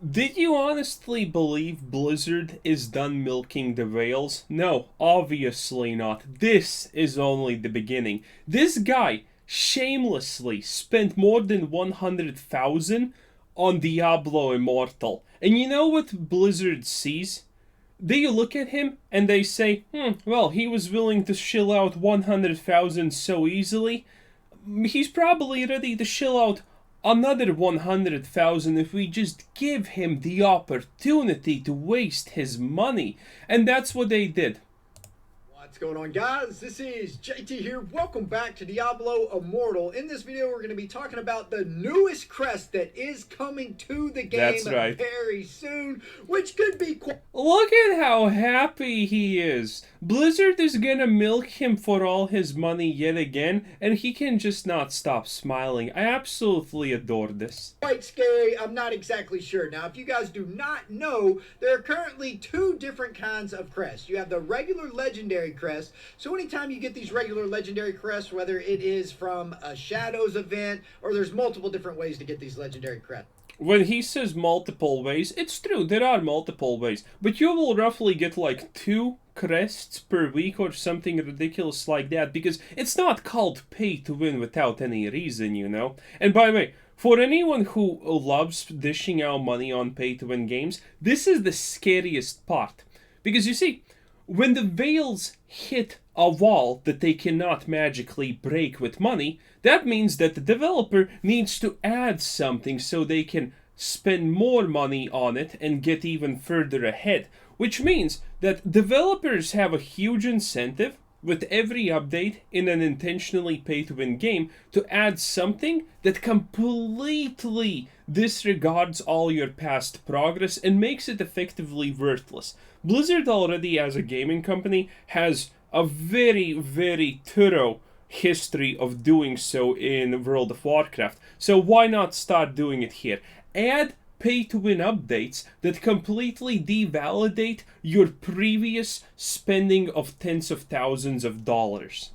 Did you honestly believe Blizzard is done milking the whales? No, obviously not. This is only the beginning. This guy shamelessly spent more than 100,000 on Diablo Immortal. And you know what Blizzard sees? They look at him and they say, well, he was willing to shill out 100,000 so easily. He's probably ready to shill out another 100,000 if we just give him the opportunity to waste his money. And that's what they did. What's going on, guys? This is JT here. Welcome back to Diablo Immortal. In this video, we're going to be talking about the newest crest that is coming to the game That's right. very soon, which could be quite... Look at how happy he is. Blizzard is gonna milk him for all his money yet again, and he can just not stop smiling. I absolutely adore this. quite scary. I'm not exactly sure. Now, if you guys do not know, there are currently two different kinds of crests. You have the regular legendary crest. So anytime you get these regular legendary crests, whether it is from a Shadows event or there's multiple different ways to get these legendary crests. When he says multiple ways, it's true, there are multiple ways, but you will roughly get like 2 crests per week or something ridiculous like that, because it's not called pay to win without any reason, you know? And by the way, for anyone who loves dishing out money on pay to win games, this is the scariest part. Because you see, when the Veils hit a wall that they cannot magically break with money, that means that the developer needs to add something so they can spend more money on it and get even further ahead. Which means that developers have a huge incentive with every update in an intentionally pay-to-win game to add something that completely disregards all your past progress and makes it effectively worthless. Blizzard already, as a gaming company, has a very, very thorough history of doing so in World of Warcraft. So why not start doing it here? Add pay-to-win updates that completely devalidate your previous spending of tens of thousands of dollars.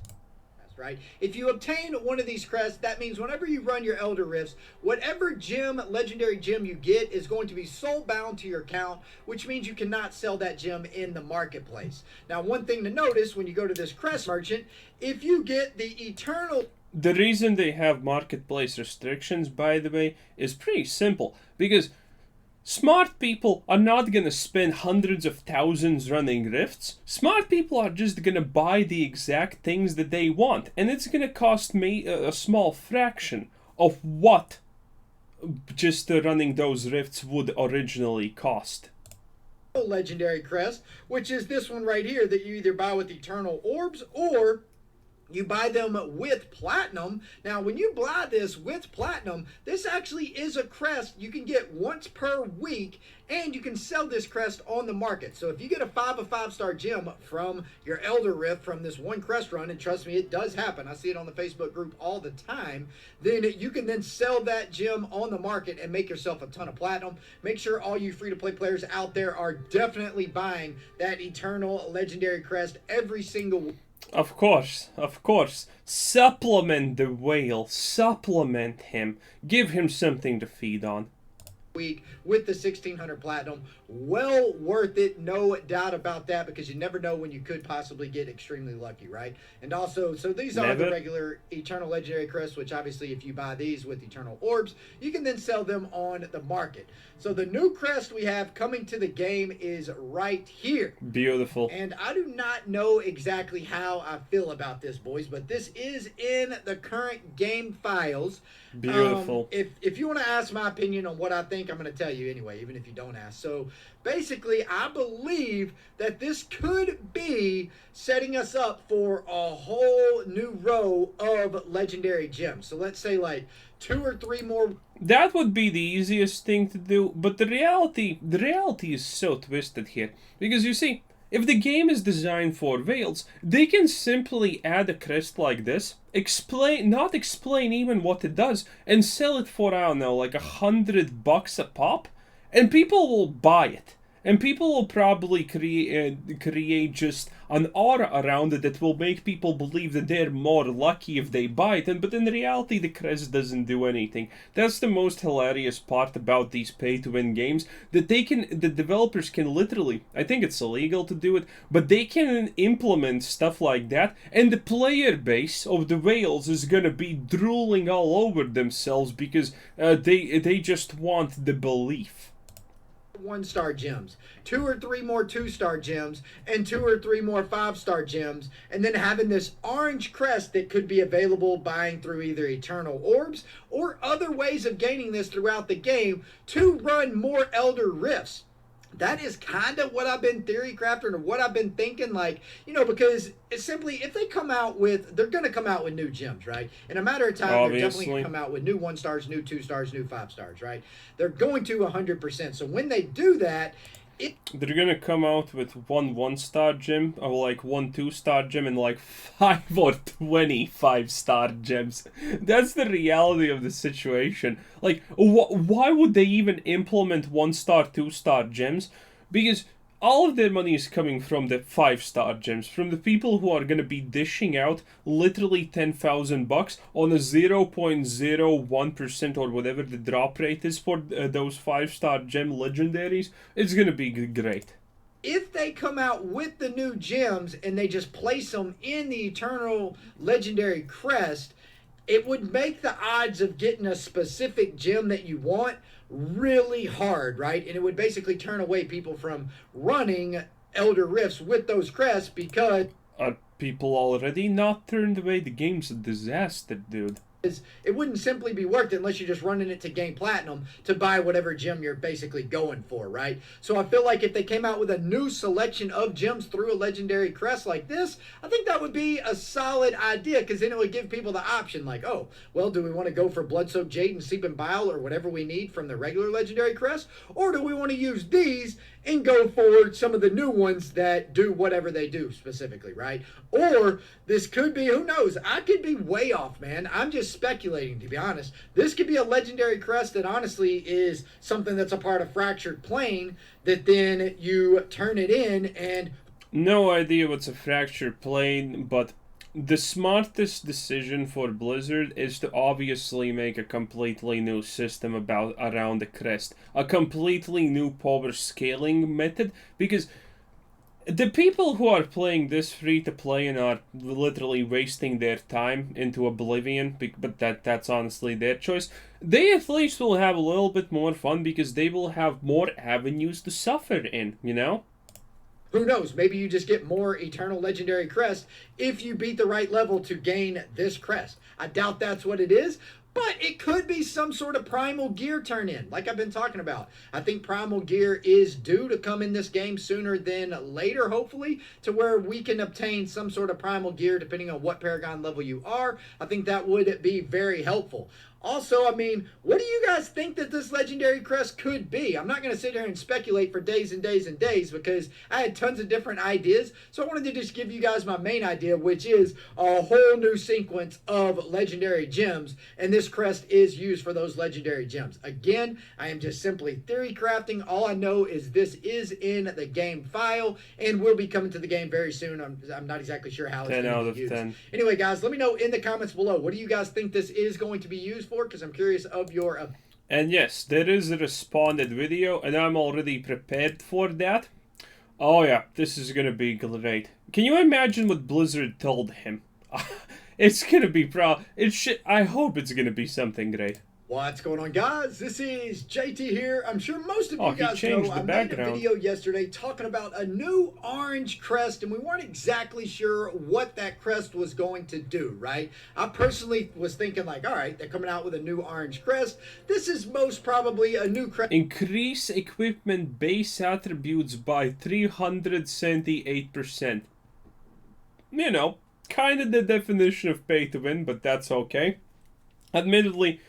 Right? If you obtain one of these crests, that means whenever you run your Elder Rifts, whatever gem, legendary gem you get is going to be soul bound to your account, which means you cannot sell that gem in the marketplace. Now, one thing to notice when you go to this crest merchant, if you get the eternal... The reason they have marketplace restrictions, by the way, is pretty simple. Because smart people are not going to spend hundreds of thousands running rifts. Smart people are just going to buy the exact things that they want. And it's going to cost me a small fraction of what just running those rifts would originally cost. legendary crest, which is this one right here that you either buy with eternal orbs or you buy them with platinum. Now, when you buy this with platinum, this actually is a crest you can get once per week, and you can sell this crest on the market. So if you get a 5-star gem from your Elder Rift from this one crest run, and trust me, it does happen. I see it on the Facebook group all the time. Then you can then sell that gem on the market and make yourself a ton of platinum. Make sure all you free-to-play players out there are definitely buying that eternal legendary crest every single week. Of course, of course. Supplement the whale. Supplement him. Give him something to feed on. Week with the 1600 platinum. Well worth it, no doubt about that, because you never know when you could possibly get extremely lucky, right? And also, so these are the regular eternal legendary crests, which obviously if you buy these with eternal orbs, you can then sell them on the market. So the new crest we have coming to the game is right here. Beautiful. And I do not know exactly how I feel about this, boys, but this is in the current game files. Beautiful. If you want to ask my opinion on what I think, I'm going to tell you anyway, even if you don't ask. So basically, I believe that this could be setting us up for a whole new row of legendary gems. So let's say like 2 or 3 more. That would be the easiest thing to do, but the reality is so twisted here. Because you see, if the game is designed for Veils, they can simply add a crest like this, not explain even what it does, and sell it for, I don't know, like $100 a pop, and people will buy it. And people will probably create just an aura around it that will make people believe that they're more lucky if they buy it. But in reality, the crest doesn't do anything. That's the most hilarious part about these pay-to-win games. That the developers can literally, I think it's illegal to do it, but they can implement stuff like that, and the player base of the whales is gonna be drooling all over themselves because they just want the belief. 1-star gems, 2 or 3 more 2-star gems, and 2 or 3 more 5-star gems, and then having this orange crest that could be available buying through either eternal orbs or other ways of gaining this throughout the game to run more Elder Rifts. That is kind of what I've been theory crafting, or what I've been thinking, like, because it's simply, if they come out with, they're going to come out with new gems, right? In a matter of time, Obviously. they're definitely going to come out with new 1-stars, new 2-stars, new 5-stars, right? They're going to 100%. So when they do that, they're gonna come out with one star gem, or like 1 2-star gem, and like 5 or 20 5-star gems. That's the reality of the situation. Like, why would they even implement 1-star, 2-star gems? Because all of their money is coming from the 5-star gems, from the people who are gonna be dishing out literally $10,000 on a 0.01% or whatever the drop rate is for those 5-star gem legendaries. It's gonna be great. If they come out with the new gems and they just place them in the Eternal Legendary Crest, it would make the odds of getting a specific gem that you want really hard, right? And it would basically turn away people from running Elder Rifts with those crests, because are people already not turned away? The game's a disaster, dude. It wouldn't simply be worth it unless you're just running it to gain platinum to buy whatever gem you're basically going for, right? So I feel like if they came out with a new selection of gems through a legendary crest like this, I think that would be a solid idea, because then it would give people the option, like, oh, well, do we want to go for Blood-Soaked Jade and Seeping Bile or whatever we need from the regular legendary crest, or do we want to use these and go for some of the new ones that do whatever they do specifically, right? Or this could be, who knows, I could be way off, man. I'm just speculating, to be honest. This could be a legendary crest that honestly is something that's a part of Fractured Plane, that then you turn it in and... No idea what's a Fractured Plane, but the smartest decision for Blizzard is to obviously make a completely new system around the crest. A completely new power scaling method, because the people who are playing this free-to-play and are literally wasting their time into oblivion, but that's honestly their choice, they at least will have a little bit more fun because they will have more avenues to suffer in, you know? Who knows? Maybe you just get more Eternal Legendary Crest if you beat the right level to gain this crest. I doubt that's what it is, but it could be some sort of Primal Gear turn-in, like I've been talking about. I think Primal Gear is due to come in this game sooner than later, hopefully, to where we can obtain some sort of Primal Gear depending on what Paragon level you are. I think that would be very helpful. Also, I mean, what do you guys think that this legendary crest could be? I'm not going to sit here and speculate for days and days and days, because I had tons of different ideas. So I wanted to just give you guys my main idea, which is a whole new sequence of legendary gems, and this crest is used for those legendary gems. Again, I am just simply theory crafting. All I know is this is in the game file and will be coming to the game very soon. I'm not exactly sure how it's going to be used. 10 out of 10. Anyway, guys, let me know in the comments below, what do you guys think this is going to be used for? Because I'm curious of your... And yes, there is a responded video, and I'm already prepared for that. Oh yeah, this is gonna be great. Can you imagine what Blizzard told him? It's gonna be I hope it's gonna be something great. What's going on, guys? This is JT here. I'm sure most of you guys know I made a video yesterday talking about a new orange crest, and we weren't exactly sure what that crest was going to do, right? I personally was thinking like, all right, they're coming out with a new orange crest. This is most probably a new crest. Increase equipment base attributes by 378%. You know, kind of the definition of pay to win, but that's okay. Admittedly,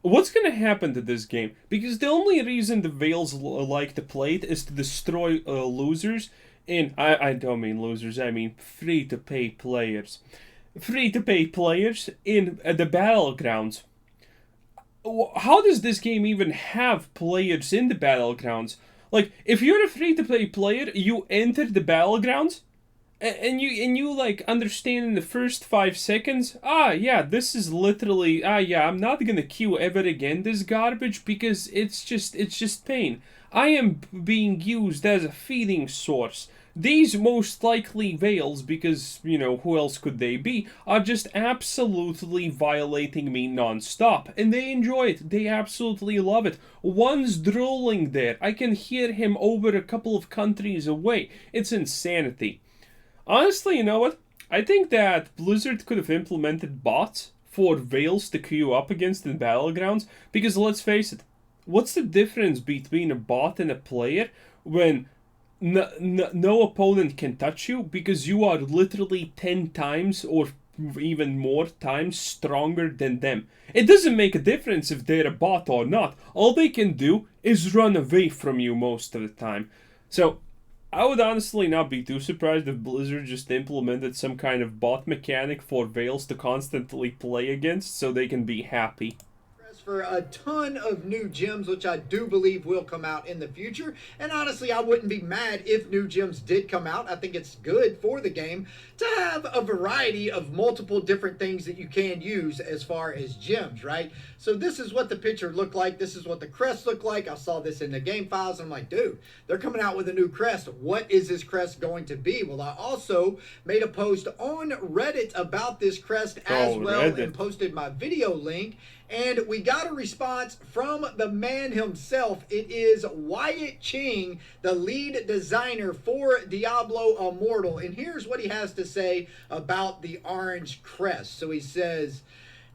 what's going to happen to this game? Because the only reason the Whales like to play it is to destroy losers. And I don't mean losers, I mean free-to-pay players. Free-to-pay players in the Battlegrounds. How does this game even have players in the Battlegrounds? Like, if you're a free-to-play player, you enter the battlegrounds, and you like understand in the first 5 seconds, yeah, this is literally, yeah, I'm not gonna queue ever again this garbage because it's just pain. I am being used as a feeding source. These most likely Veils, because, who else could they be, are just absolutely violating me non-stop. And they enjoy it. They absolutely love it. One's drooling there. I can hear him over a couple of countries away. It's insanity. Honestly, you know what? I think that Blizzard could have implemented bots for Veils to queue up against in Battlegrounds, because let's face it, what's the difference between a bot and a player when no opponent can touch you because you are literally 10 times or even more times stronger than them? It doesn't make a difference if they're a bot or not. All they can do is run away from you most of the time. So, I would honestly not be too surprised if Blizzard just implemented some kind of bot mechanic for Veils to constantly play against so they can be happy. For a ton of new gems, which I do believe will come out in the future. And honestly, I wouldn't be mad if new gems did come out. I think it's good for the game to have a variety of multiple different things that you can use as far as gems, right? So this is what the picture looked like. This is what the crest looked like. I saw this in the game files. I'm like, dude, they're coming out with a new crest. What is this crest going to be? Well, I also made a post on Reddit about this crest as well, Reddit, and posted my video link. And we got a response from the man himself. It is Wyatt Ching, the lead designer for Diablo Immortal. And here's what he has to say about the orange crest. So he says,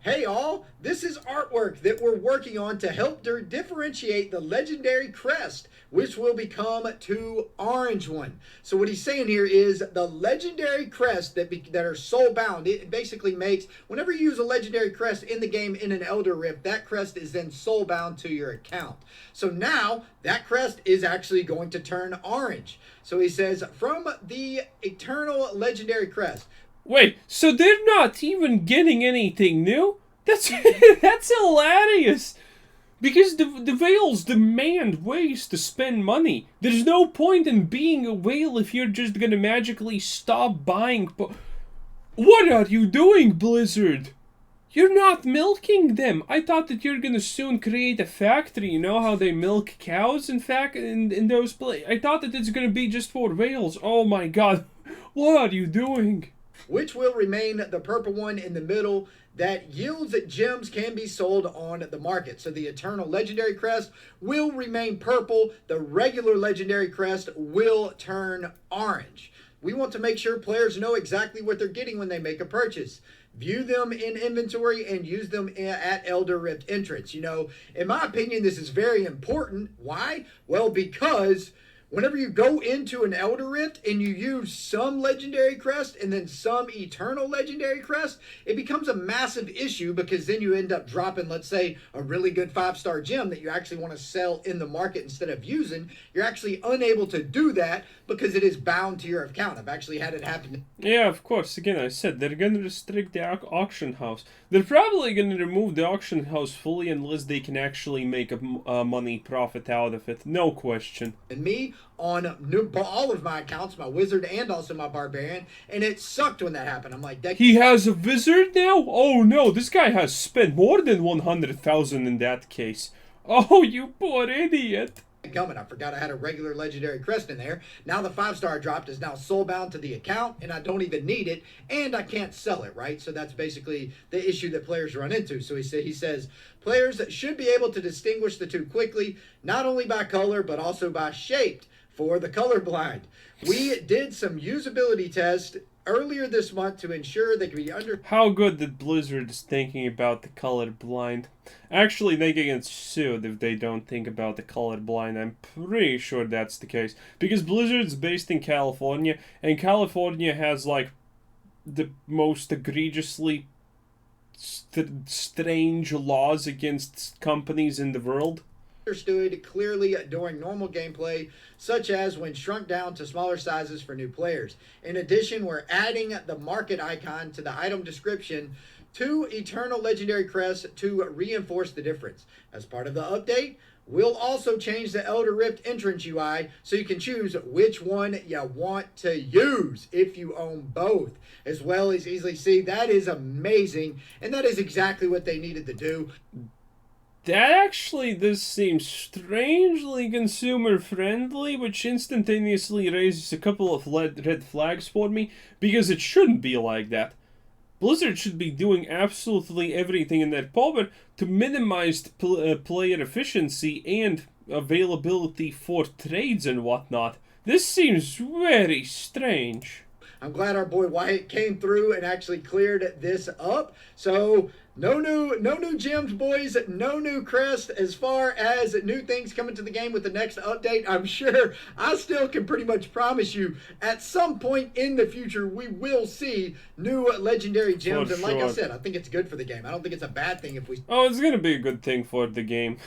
"Hey all, this is artwork that we're working on to help differentiate the legendary crest, which will become to orange one." So what he's saying here is the legendary crest that are soul bound, it basically makes, whenever you use a legendary crest in the game in an Elder Rift, that crest is then soul bound to your account. So now that crest is actually going to turn orange. So he says, from the eternal legendary crest. Wait, so they're not even getting anything new? That's that's hilarious. Because the Veils demand ways to spend money. There's no point in being a whale if you're just gonna magically stop buying. What are you doing, Blizzard? You're not milking them. I thought that you're gonna soon create a factory. You know how they milk cows in those places? I thought that it's gonna be just for Veils. Oh my god. What are you doing? Which will remain the purple one in the middle that yields that gems can be sold on the market. So the Eternal Legendary Crest will remain purple. The regular Legendary Crest will turn orange. We want to make sure players know exactly what they're getting when they make a purchase. View them in inventory and use them at Elder Rift entrance. You know, in my opinion, this is very important. Why? Well, because whenever you go into an Elder Rift and you use some Legendary Crest and then some Eternal Legendary Crest, it becomes a massive issue because then you end up dropping, let's say, a really good 5-star gem that you actually want to sell in the market instead of using. You're actually unable to do that because it is bound to your account. I've actually had it happen. Yeah, of course. Again, I said they're going to restrict the auction house. They're probably going to remove the auction house fully unless they can actually make a money profit out of it. No question. And me on all of my accounts, my wizard and also my barbarian, and it sucked when that happened. I'm like, he has a wizard now? Oh no, this guy has spent more than 100,000 in that case. Oh, you poor idiot. Coming. I forgot I had a regular legendary crest in there. Now the 5-star dropped is now soul bound to the account and I don't even need it and I can't sell it, right? So that's basically the issue that players run into. So he says players should be able to distinguish the two quickly, not only by color but also by shape for the colorblind. We did some usability tests earlier this month to ensure they could be under. How good that Blizzard is thinking about the colorblind. Actually, they get sued if they don't think about the colorblind. I'm pretty sure that's the case. Because Blizzard's based in California, and California has, like, the most egregiously strange laws against companies in the world. Understood clearly during normal gameplay, such as when shrunk down to smaller sizes for new players. In addition, we're adding the market icon to the item description to Eternal Legendary Crest to reinforce the difference. As part of the update, We'll also change the Elder Rift entrance UI so you can choose which one you want to use if you own both, as well as easily see. That is amazing, and that is exactly what they needed to do. That actually does seem strangely consumer friendly, which instantaneously raises a couple of red flags for me, because it shouldn't be like that. Blizzard should be doing absolutely everything in their power to minimize player efficiency and availability for trades and whatnot. This seems very strange. I'm glad our boy Wyatt came through and actually cleared this up. So no new gems, boys. No new Crest. As far as new things coming to the game with the next update, I'm sure I still can pretty much promise you at some point in the future we will see new legendary gems. And like I said, I think it's good for the game. I don't think it's a bad thing if we. Oh, it's gonna be a good thing for the game.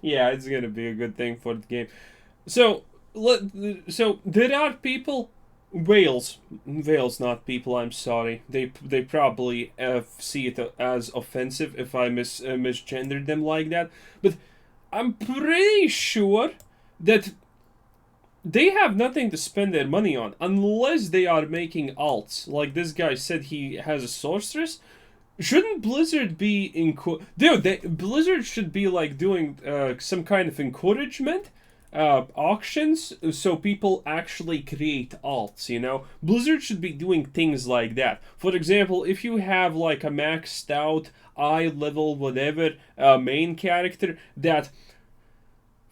Yeah, it's gonna be a good thing for the game. So there are people, whales, not people. I'm sorry. They probably see it as offensive if I misgendered them like that. But I'm pretty sure that they have nothing to spend their money on unless they are making alts. Like this guy said, he has a sorceress. Shouldn't Blizzard be Blizzard should be like doing some kind of encouragement auctions so people actually create alts, you know? Blizzard should be doing things like that. For example, if you have like a maxed out eye level whatever main character that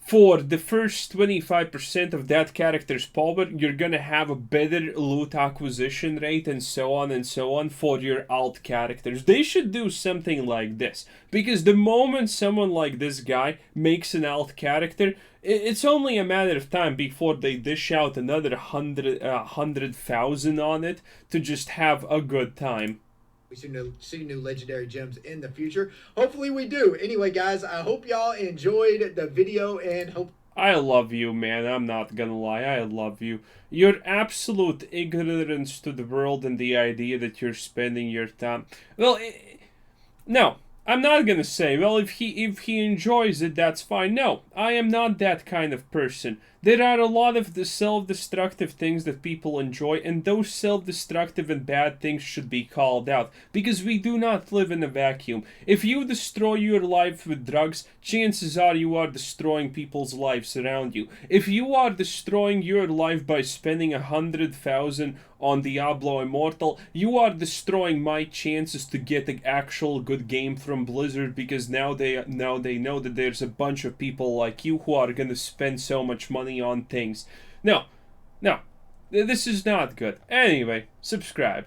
for the first 25% of that character's power, you're gonna have a better loot acquisition rate and so on for your alt characters. They should do something like this. Because the moment someone like this guy makes an alt character, it's only a matter of time before they dish out another 100,000 on it to just have a good time. We see new legendary gems in the future. Hopefully we do. Anyway, guys, I hope y'all enjoyed the video and hope... I love you, man. I'm not gonna lie. I love you. Your absolute ignorance to the world and the idea that you're spending your time... Well, no. I'm not gonna say, well, if he enjoys it, that's fine. No, I am not that kind of person. There are a lot of the self-destructive things that people enjoy, and those self-destructive and bad things should be called out, because we do not live in a vacuum. If you destroy your life with drugs, chances are you are destroying people's lives around you. If you are destroying your life by spending 100,000 on Diablo Immortal, you are destroying my chances to get an actual good game from Blizzard, because now they know that there's a bunch of people like you who are gonna spend so much money on things. No, this is not good. Anyway, subscribe.